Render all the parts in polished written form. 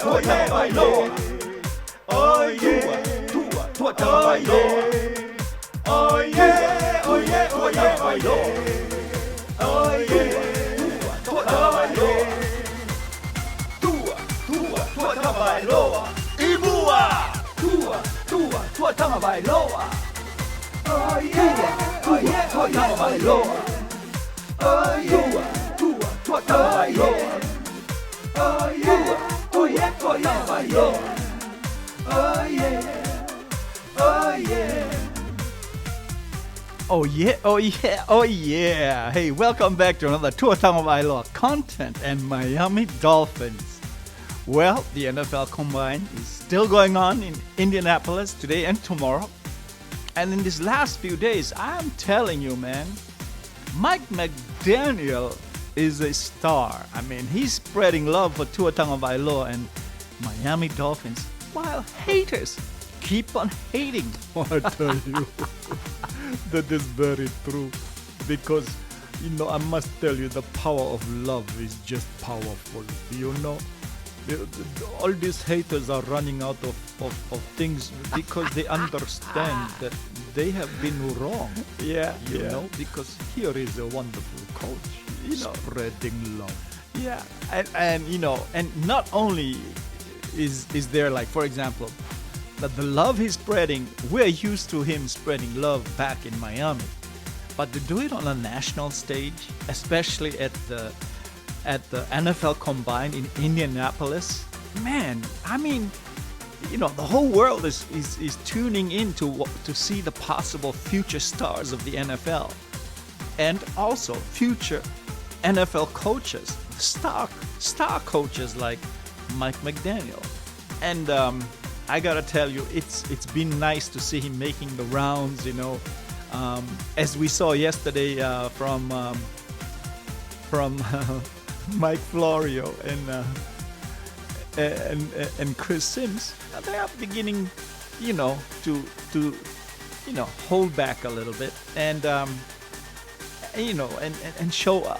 Tua Tagovailoa. Oh yeah, Tua Tagovailoa. Oh yeah, Tua Tagovailoa. Oh yeah, Tua Tagovailoa. Tua Tagovailoa. Ibua. Tua Tagovailoa. Oh yeah, Tua Tagovailoa. Oh yeah, Tua Tagovailoa. Oh yeah, Tua Tagovailoa. Oh yeah, oh yeah. Oh yeah, oh yeah, oh yeah. Hey, welcome back to another Tua Tagovailoa content and Miami Dolphins. Well, the NFL Combine is still going on in Indianapolis today and tomorrow. And in these last few days, I'm telling you, man, Mike McDaniel is a star. I mean, he's spreading love for Tua Tagovailoa and Miami Dolphins, while haters keep on hating. I tell you, that is very true. Because, I must tell you, the power of love is just powerful. All these haters are running out of things because they understand that they have been wrong. Yeah, because here is a wonderful coach, spreading love. Yeah, and not only is there, like, for example, that the love he's spreading, we're used to him spreading love back in Miami, but to do it on a national stage, especially at the NFL Combine in Indianapolis, man, I mean, the whole world is tuning in to see the possible future stars of the NFL, and also future NFL coaches, star coaches like Mike McDaniel. And I gotta tell you, it's been nice to see him making the rounds, as we saw yesterday from Mike Florio and Chris Sims. They are beginning, to hold back a little bit and show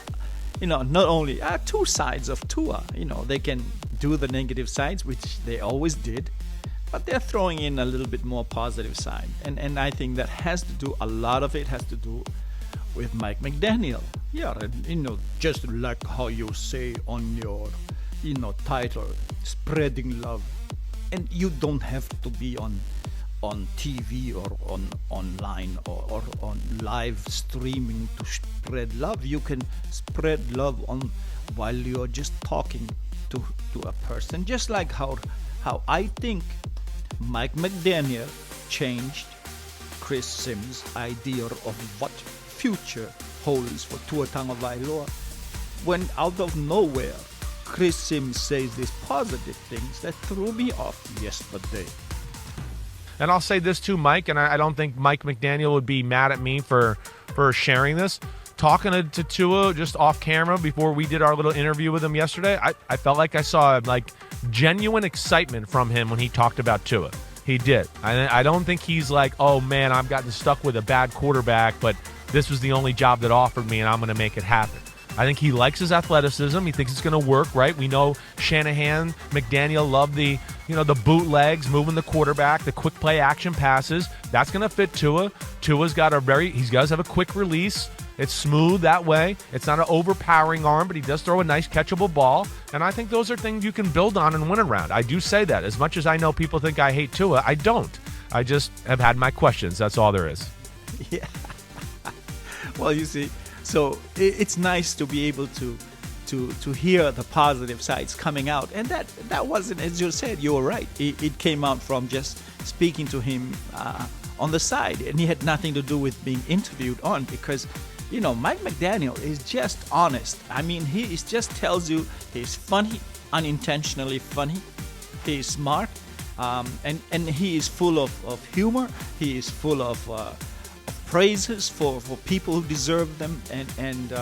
not only two sides of Tua. They can do the negative sides, which they always did, but they're throwing in a little bit more positive side, and I think that a lot of it has to do with Mike McDaniel. Yeah, and just like how you say on your, title, spreading love, and you don't have to be on TV or online or on live streaming to spread love. You can spread love while you're just talking to a person, just like how I think Mike McDaniel changed Chris Sims' idea of what future holds for Tua Tagovailoa, when out of nowhere Chris Sims says these positive things that threw me off yesterday. And I'll say this too, Mike, and I don't think Mike McDaniel would be mad at me for sharing this. Talking to Tua just off camera before we did our little interview with him yesterday, I felt like I saw genuine excitement from him when he talked about Tua. He did. I don't think he's like, oh man, I've gotten stuck with a bad quarterback, but this was the only job that offered me and I'm going to make it happen. I think he likes his athleticism. He thinks it's going to work, right? We know Shanahan, McDaniel love the bootlegs, moving the quarterback, the quick play action passes. That's going to fit Tua. Tua's got he does have a quick release. It's smooth that way. It's not an overpowering arm, but he does throw a nice catchable ball. And I think those are things you can build on and win around. I do say that. As much as I know people think I hate Tua, I don't. I just have had my questions. That's all there is. Yeah. Well, you see, so it's nice to be able to hear the positive sides coming out, and that wasn't, as you said, you were right. It came out from just speaking to him on the side, and he had nothing to do with being interviewed on, because Mike McDaniel is just honest. I mean, he just tells you he's funny, unintentionally funny. He is smart, and he is full of humor. He is full of praises for people who deserve them, and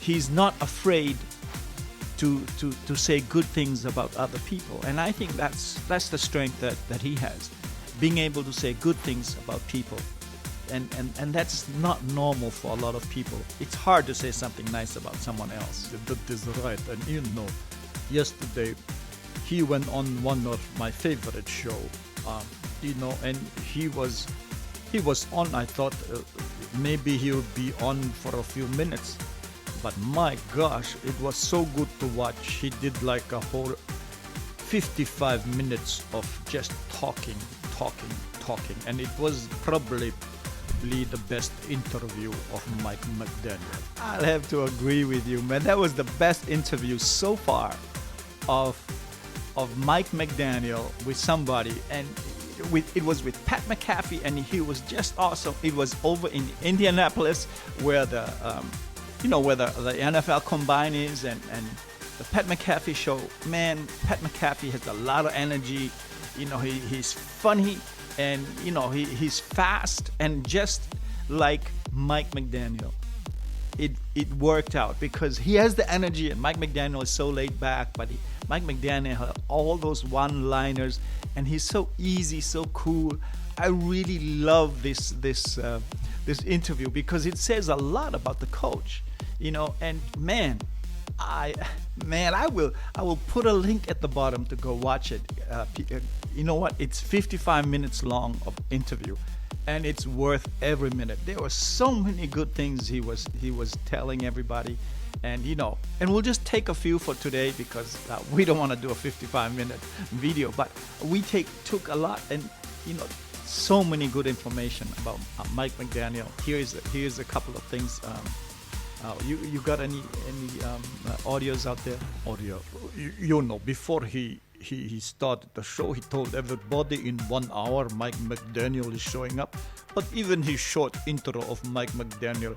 he's not afraid to say good things about other people. And I think that's the strength that he has, being able to say good things about people. And that's not normal for a lot of people. It's hard to say something nice about someone else. That is right. And yesterday he went on one of my favorite show, and he was on. I thought maybe he would be on for a few minutes, but my gosh, it was so good to watch. He did like a whole 55 minutes of just talking, and it was probably the best interview of Mike McDaniel. I'll have to agree with you, man. That was the best interview so far of Mike McDaniel with somebody, and it was with Pat McAfee, and he was just awesome. It was over in Indianapolis, where the NFL Combine is, and the Pat McAfee show. Man, Pat McAfee has a lot of energy. He's funny, and he's fast, and just like Mike McDaniel, it worked out because he has the energy, and Mike McDaniel is so laid back, but Mike McDaniel had all those one-liners, and he's so easy, so cool. I really love this interview because it says a lot about the coach, and I will put a link at the bottom to go watch it. You know what? It's 55 minutes long of interview, and it's worth every minute. There were so many good things he was telling everybody, and and we'll just take a few for today because we don't want to do a 55-minute video, but we took a lot, and so many good information about Mike McDaniel. Here's a couple of things. You got any audios out there? Audio. Before he started the show, he told everybody in 1 hour Mike McDaniel is showing up. But even his short intro of Mike McDaniel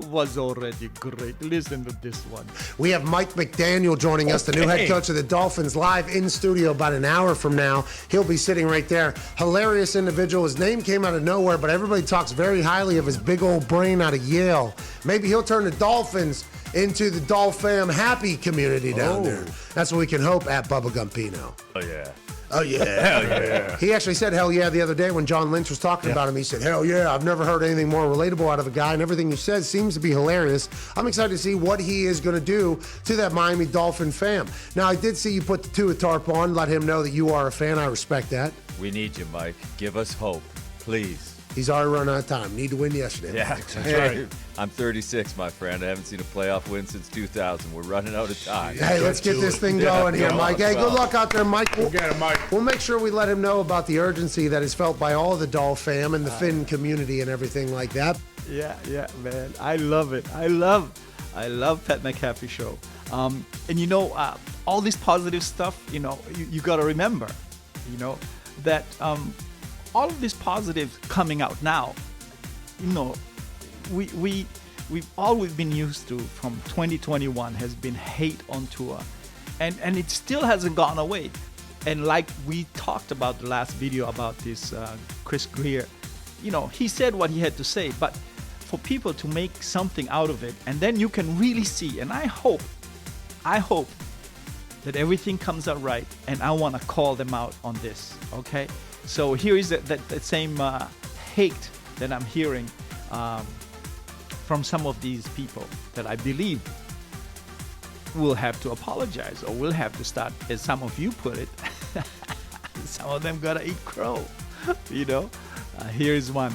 was already great. Listen to this one. We have Mike McDaniel joining us, the new head coach of the Dolphins, live in studio about an hour from now. He'll be sitting right there. Hilarious individual. His name came out of nowhere, but everybody talks very highly of his big old brain out of Yale. Maybe he'll turn the Dolphins into the Dolphin happy community down there. That's what we can hope at Bubba Gumpino. Oh, yeah. Oh, yeah. Hell yeah. He actually said hell yeah the other day when John Lynch was talking about him. He said, hell yeah, I've never heard anything more relatable out of a guy, and everything he says seems to be hilarious. I'm excited to see what he is going to do to that Miami Dolphin fam. Now, I did see you put the Tua tarp on, let him know that you are a fan. I respect that. We need you, Mike. Give us hope, please. He's already run out of time. Need to win yesterday. Yeah, that's right. I'm 36, my friend. I haven't seen a playoff win since 2000. We're running out of time. Hey, let's get this thing going here, Mike. Hey, good luck out there, Mike. We'll get him, Mike. We'll make sure we let him know about the urgency that is felt by all the Dolph fam and the Finn community and everything like that. Yeah, man. I love it. I love Pat McAfee show. And all this positive stuff, you got to remember, that all of this positive coming out now, we've always been used to from 2021 has been hate on Tua, and it still hasn't gone away. And like we talked about the last video about this Chris Greer, he said what he had to say, but for people to make something out of it, and then you can really see, and I hope that everything comes out right, and I want to call them out on this, okay? So here is that same hate that I'm hearing from some of these people that I believe will have to apologize, or will have to start, as some of you put it, some of them gotta eat crow, Here's one.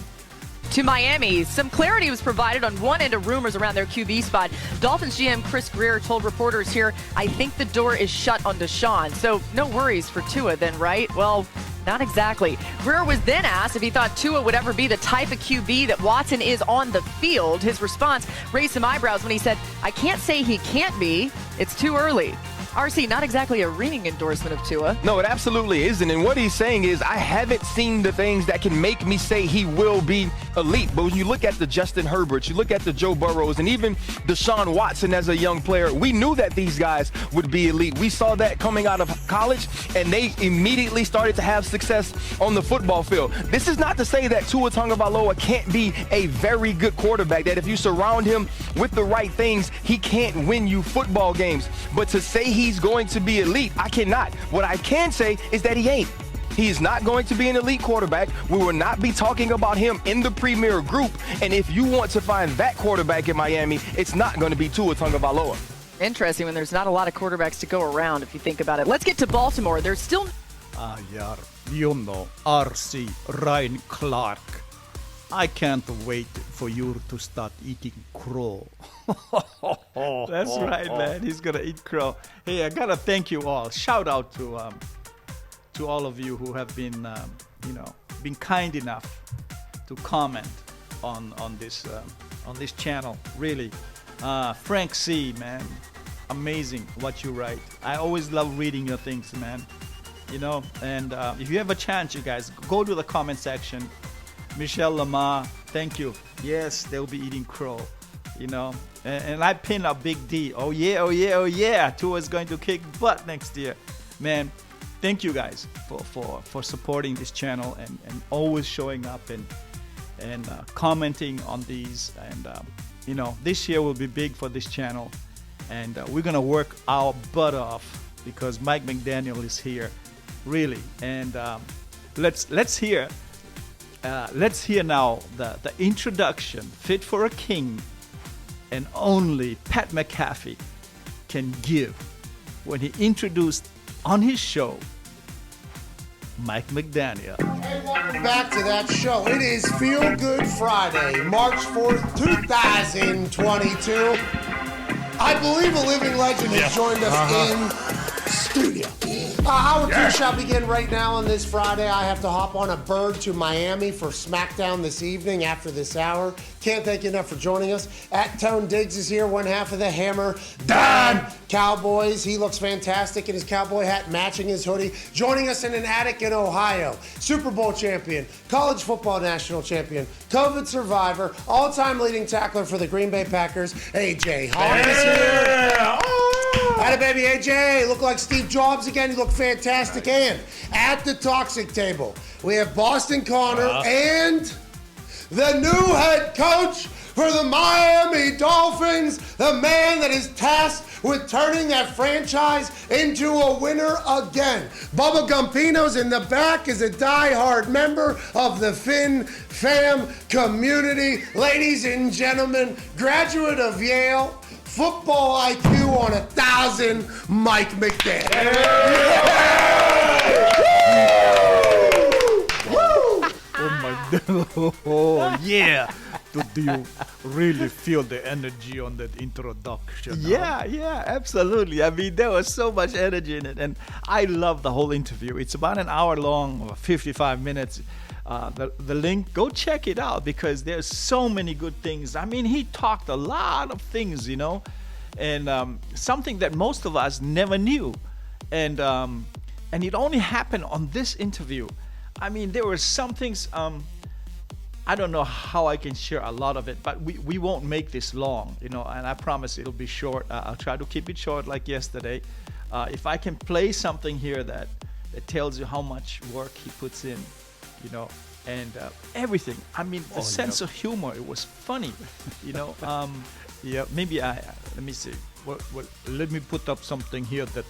To Miami, some clarity was provided on one end of rumors around their QB spot. Dolphins GM Chris Greer told reporters here, I think the door is shut on Deshaun. So no worries for Tua then, right? Well, not exactly. Greer was then asked if he thought Tua would ever be the type of QB that Watson is on the field. His response raised some eyebrows when he said, I can't say he can't be. It's too early. RC, not exactly a ringing endorsement of Tua. No, it absolutely isn't. And what he's saying is, I haven't seen the things that can make me say he will be elite. But when you look at the Justin Herberts, you look at the Joe Burrows, and even Deshaun Watson as a young player, we knew that these guys would be elite. We saw that coming out of college, and they immediately started to have success on the football field. This is not to say that Tua Tagovailoa can't be a very good quarterback, that if you surround him with the right things, he can't win you football games. But to say he's going to be elite, I cannot. What I can say is that he ain't. He is not going to be an elite quarterback. We will not be talking about him in the premier group. And if you want to find that quarterback in Miami, it's not going to be Tua Tagovailoa. Interesting when there's not a lot of quarterbacks to go around, if you think about it. Let's get to Baltimore. There's still R.C. Ryan Clark. I can't wait for you to start eating crow. That's right, man. He's gonna eat crow. Hey, I gotta thank you all. Shout out to all of you who have been, been kind enough to comment on this channel. Really, Frank C, man, amazing what you write. I always love reading your things, man. And if you have a chance, you guys go to the comment section. Michelle Lamar, thank you. Yes, they'll be eating crow, And I pin a big D. Oh yeah. Tua's going to kick butt next year. Man, thank you guys for supporting this channel and always showing up and commenting on these. And, this year will be big for this channel. And we're going to work our butt off because Mike McDaniel is here, really. And let's hear now the introduction, Fit for a King, and only Pat McAfee can give when he introduced on his show Mike McDaniel. Hey, welcome back to that show. It is Feel Good Friday, March 4th, 2022. I believe a living legend has joined us in studio. Hour 2 shall begin right now on this Friday. I have to hop on a bird to Miami for SmackDown this evening after this hour. Can't thank you enough for joining us. Tone Diggs is here, one half of the Hammer Don Cowboys. He looks fantastic in his cowboy hat, matching his hoodie. Joining us in an attic in Ohio, Super Bowl champion, college football national champion, COVID survivor, all-time leading tackler for the Green Bay Packers, AJ Hall is here. Howdy, baby, AJ. Look like Steve Jobs again. You look fantastic. And at the toxic table, we have Boston Connor and the new head coach for the Miami Dolphins, the man that is tasked with turning that franchise into a winner again. Bubba Gumpino's in the back is a die-hard member of the Fin Fam community. Ladies and gentlemen, graduate of Yale, football IQ on 1,000, Mike McDaniel. Oh, yeah. Do you really feel the energy on that introduction? Yeah, absolutely. I mean, there was so much energy in it, and I love the whole interview. It's about an hour long, or 55 minutes. The link, go check it out because there's so many good things. I mean, he talked a lot of things, and something that most of us never knew, and it only happened on this interview. I mean, there were some things. I don't know how I can share a lot of it, but we won't make this long, and I promise it'll be short. I'll try to keep it short like yesterday. If I can play something here that tells you how much work he puts in, and everything. I mean, the sense of humor, it was funny, Yeah, Maybe let me see. let me put up something here that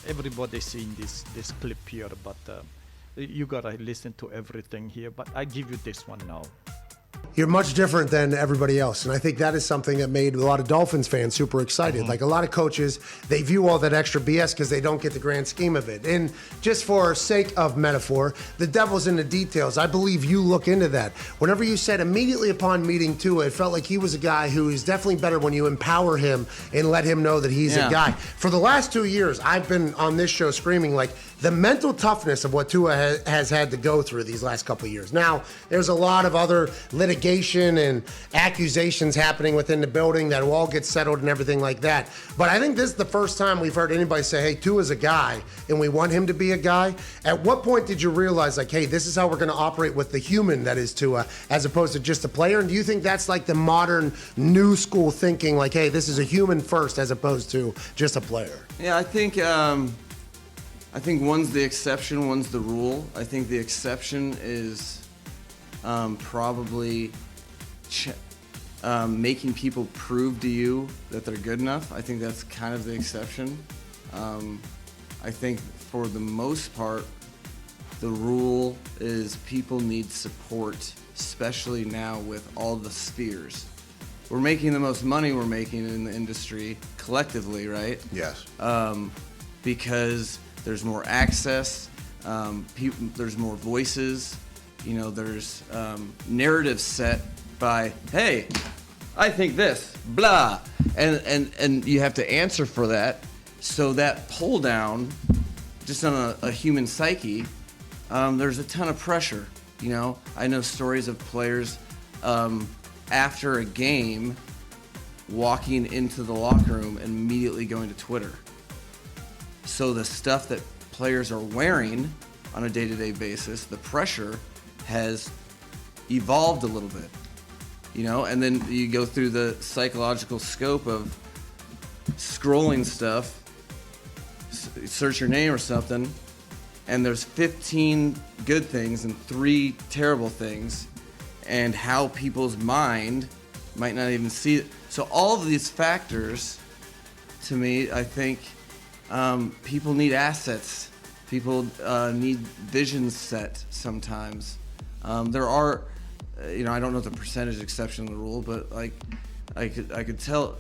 everybody's seen this clip here, but you gotta listen to everything here. But I give you this one now. You're much different than everybody else. And I think that is something that made a lot of Dolphins fans super excited. Like a lot of coaches, they view all that extra BS because they don't get the grand scheme of it. And just for sake of metaphor, the devil's in the details. I believe you look into that. Whenever you said immediately upon meeting Tua, it felt like he was a guy who is definitely better when you empower him and let him know that he's a guy. For the last 2 years, I've been on this show screaming like the mental toughness of what Tua has had to go through these last couple of years. Now, there's a lot of other litigation and accusations happening within the building that will all get settled and everything like that. But I think this is the first time we've heard anybody say, hey, Tua's a guy and we want him to be a guy. At what point did you realize, like, hey, this is how we're going to operate with the human that is Tua as opposed to just a player? And do you think that's like the modern new school thinking, like, hey, this is a human first as opposed to just a player? Yeah, I think one's the exception, one's the rule. I think the exception is probably making people prove to you that they're good enough. I think that's kind of the exception. I think for the most part, the rule is people need support, especially now with all the spheres. we're making the most money we're making in the industry collectively, right? Yes. Because there's more access, there's more voices, there's narratives set by, hey, I think this, blah, and you have to answer for that. So that pull down, just on a human psyche, there's a ton of pressure. I know stories of players after a game walking into the locker room and immediately going to Twitter. So the stuff that players are wearing on a day-to-day basis, the pressure has evolved a little bit, and then you go through the psychological scope of scrolling stuff, search your name or something, and there's 15 good things and 3 terrible things, and how people's mind might not even see it. So all of these factors, to me, I think people need assets. People need vision set sometimes. There are, I don't know the percentage exception to the rule, but like I could tell,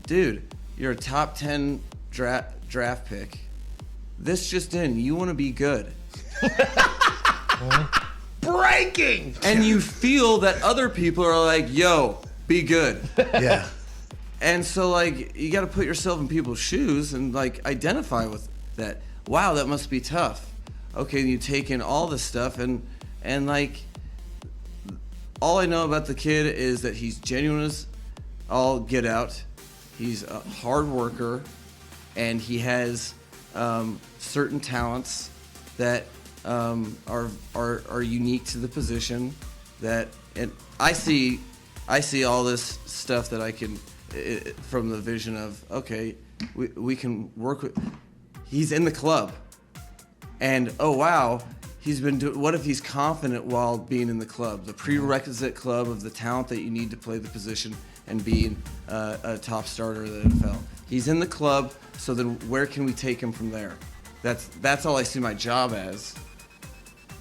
dude, you're a top 10 draft pick. This just in, you want to be good. Breaking! And you feel that other people are like, yo, be good. Yeah. And so, you got to put yourself in people's shoes and, identify with that. Wow, that must be tough. Okay, you take in all this stuff, and all I know about the kid is that he's genuine as all get out. He's a hard worker, and he has certain talents that are unique to the position. And I see all this stuff that I can from the vision of, okay, we can work with. He's in the club, and oh wow, he's been doing. What if he's confident while being in the club? The prerequisite club of the talent that you need to play the position and be a top starter of the NFL. He's in the club, so then where can we take him from there? That's all I see my job as,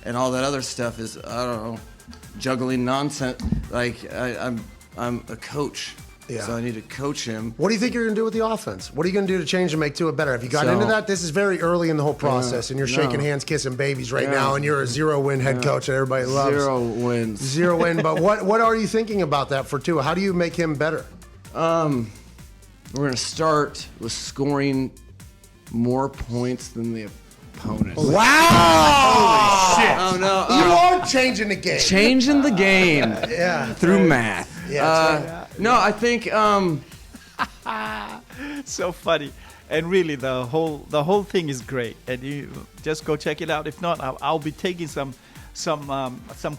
and all that other stuff is, I don't know, juggling nonsense. I'm a coach. Yeah. So I need to coach him. What do you think you're going to do with the offense? What are you going to do to change and make Tua better? Have you got into that? This is very early in the whole process, and you're shaking hands, kissing babies right now, and you're a 0-win head coach that everybody loves. 0 wins. 0 win. But what are you thinking about that for Tua? How do you make him better? We're going to start with scoring more points than the opponent. Wow! Holy shit. Oh, no. You are changing the game. Changing the game through math. Yeah, that's right. No, I think So funny. And really, the whole thing is great. And you just go check it out. If not, I'll be taking some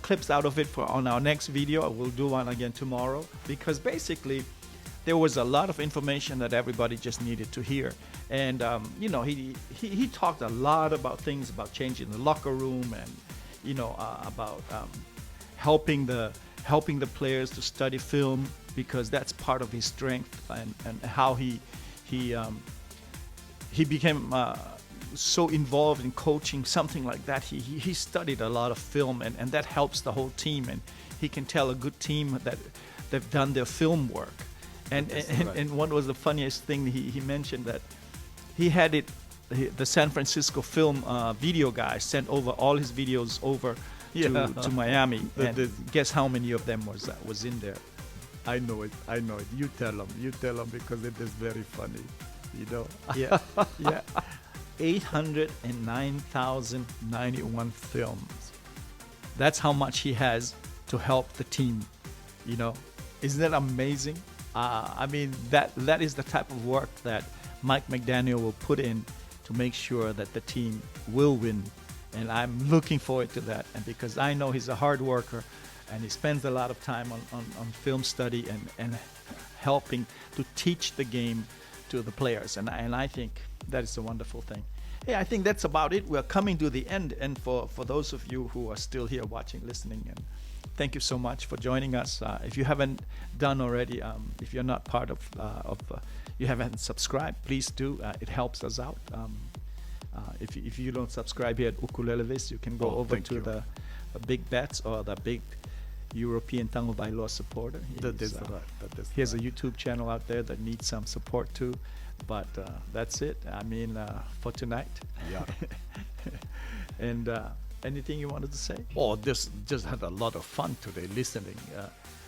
clips out of it on our next video. We'll do one again tomorrow, because basically there was a lot of information that everybody just needed to hear. And he talked a lot about things about changing the locker room, and about helping the players to study film, because that's part of his strength, and how he became so involved in coaching, something like that. He studied a lot of film, and that helps the whole team, and he can tell a good team that they've done their film work. And what was the funniest thing, he mentioned that he had the San Francisco film video guy sent over all his videos over to Miami, and guess how many of them was in there? I know it. You tell them because it is very funny. Yeah. 809,091 films. That's how much he has to help the team. Isn't that amazing? I mean, that is the type of work that Mike McDaniel will put in to make sure that the team will win. And I'm looking forward to that. And because I know he's a hard worker, and he spends a lot of time on film study and helping to teach the game to the players. And I think that is a wonderful thing. Hey, I think that's about it. We're coming to the end. And for those of you who are still here watching, listening, and thank you so much for joining us. If you haven't done already, if you're not part of you haven't subscribed, please do. It helps us out. If you don't subscribe here at Ukulelevis, you can go over to the Big Bets or the Big European Tagovailoa supporter. That is He's, right. That is he has a right. YouTube channel out there that needs some support too. But that's it. I mean, for tonight. Yeah. And anything you wanted to say? Oh, this just had a lot of fun today listening.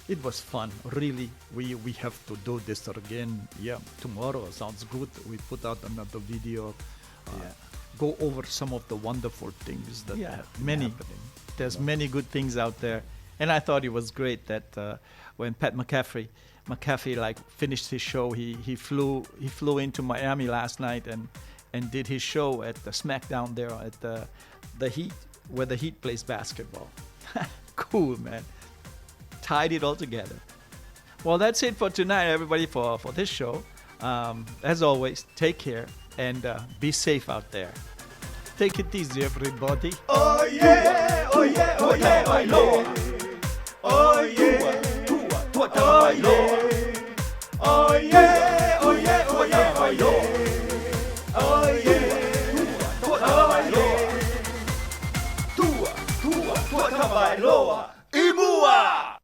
It was fun, really. We have to do this again. Yeah, tomorrow sounds good. We put out another video. Go over some of the wonderful things that have been many. happening. There's many good things out there, and I thought it was great that when Pat McAfee like finished his show, he flew into Miami last night and did his show at the SmackDown there at the Heat, where the Heat plays basketball. Cool, man. Tied it all together. Well, that's it for tonight, everybody, for this show. As always, take care and be safe out there. Take it easy, everybody. Oh yeah, oh yeah, oh yeah, oh yeah. Oh yeah, Tua Tagovailoa. Oh yeah, oh yeah, oh yeah, oh yeah. Oh yeah, Tua Tagovailoa. Tua Tagovailoa.